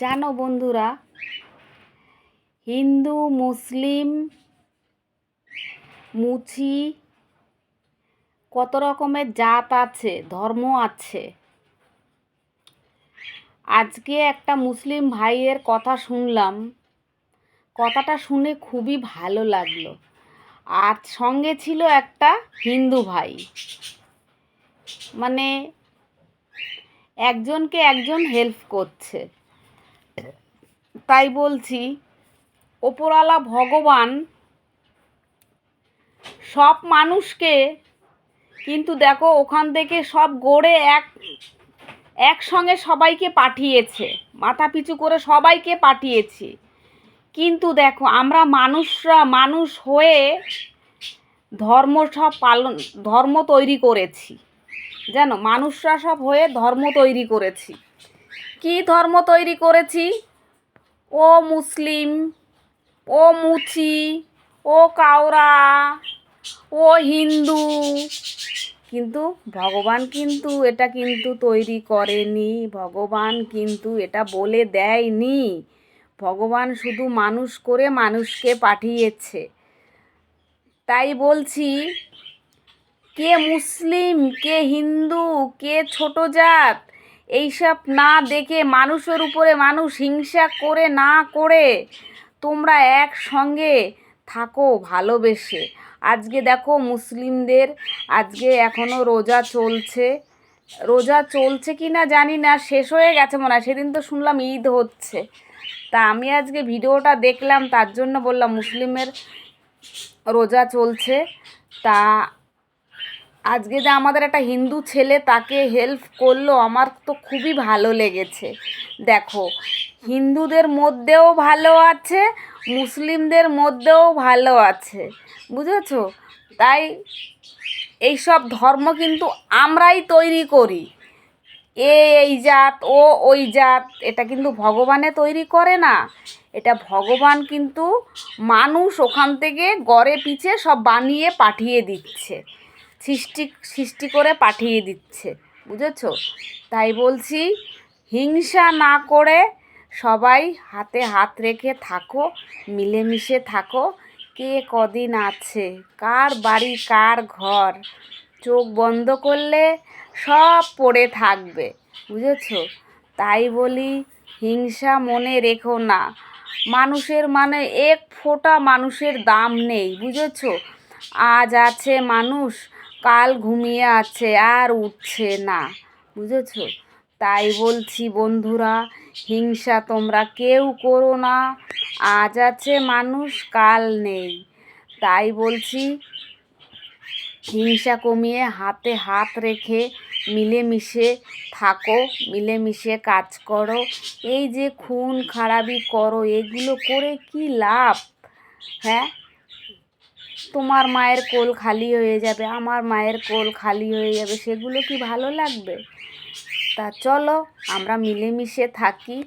জানো বন্ধুরা, হিন্দু, মুসলিম, মুচি কত রকমের জাত আছে, ধর্ম আছে। আজকে একটা মুসলিম ভাইয়ের কথা শুনলাম, কথাটা শুনে খুবই ভালো লাগলো। আর সঙ্গে ছিল একটা হিন্দু ভাই, মানে একজনকে একজন হেল্প করছে। তাই বলছি, ওপরওয়ালা ভগবান সব মানুষকে কিন্তু দেখো ওখান থেকে সব গড়ে একসঙ্গে সবাইকে পাঠিয়েছে, মাথা পিছু করে সবাইকে পাঠিয়েছে। কিন্তু দেখো আমরা মানুষ হয়ে ধর্ম তৈরি করেছি। জানো, মানুষরা সব হয়ে ধর্ম তৈরি করেছি। কি ধর্ম তৈরি করেছি? ও মুসলিম, ও মুচি, ও কাওরা, ও হিন্দু। কিন্তু ভগবান কিন্তু এটা কিন্তু তৈরি করেনি, ভগবান কিন্তু এটা বলে দেয়নি। ভগবান শুধু মানুষ করে মানুষকে পাঠিয়েছে। তাই বলছি, কে মুসলিম, কে হিন্দু, কে ছোট জাত, এইসব না দেখে মানুষের উপরে মানুষ হিংসা করে না করে তোমরা একসঙ্গে থাকো ভালোবেসে। আজকে দেখো মুসলিমদের আজকে এখনও রোজা চলছে কি না জানি না, শেষ হয়ে গেছে মনে হয়। সেদিন তো শুনলাম ঈদ হচ্ছে। তা আমি আজকে ভিডিওটা দেখলাম, তার জন্য বললাম মুসলিমের রোজা চলছে। তা আজকে যে আমাদের একটা হিন্দু ছেলে তাকে হেল্প করলো, আমার তো খুবই ভালো লেগেছে। দেখো, হিন্দুদের মধ্যেও ভালো আছে, মুসলিমদের মধ্যেও ভালো আছে, বুঝেছো? তাই এইসব ধর্ম কিন্তু আমরাই তৈরি করি। এই জাত, ও ওই জাত, এটা কিন্তু ভগবানে তৈরি করে না। এটা ভগবান কিন্তু মানুষ ওখান থেকে গড়ে পিছে সব বানিয়ে পাঠিয়ে দিচ্ছে, সৃষ্টি করে পাঠিয়ে দিচ্ছে, বুঝেছো? তাই বলছি, হিংসা না করে সবাই হাতে হাত রেখে থাকো, মিলেমিশে থাকো। কে কদিন আছে, কার বাড়ি কার ঘর, চোখ বন্ধ করলে সব পড়ে থাকবে, বুঝেছো? তাই বলি, হিংসা মনে রেখো না। মানুষের মানে এক ফোঁটা মানুষের দাম নেই, বুঝেছো? আজ আছে মানুষ, কাল ঘুমিয়ে আছে আর উঠছে না, বুঝেছো? তাই বলছি বন্ধুরা, হিংসা তোমরা কেউ করো না। আজ আছে মানুষ, কাল নেই। তাই বলছি, হিংসা কমিয়ে হাতে হাত রেখে মিলেমিশে থাকো, মিলেমিশে কাজ করো। এই যে খুন খারাপি করো, এগুলো করে কি লাভ? হ্যাঁ, তোমার মায়ের কোল খালি হয়ে যাবে, আমার মায়ের কোল খালি হয়ে যাবে, সেগুলো কি ভালো লাগবে? তা চলো আমরা মিলেমিশে থাকি।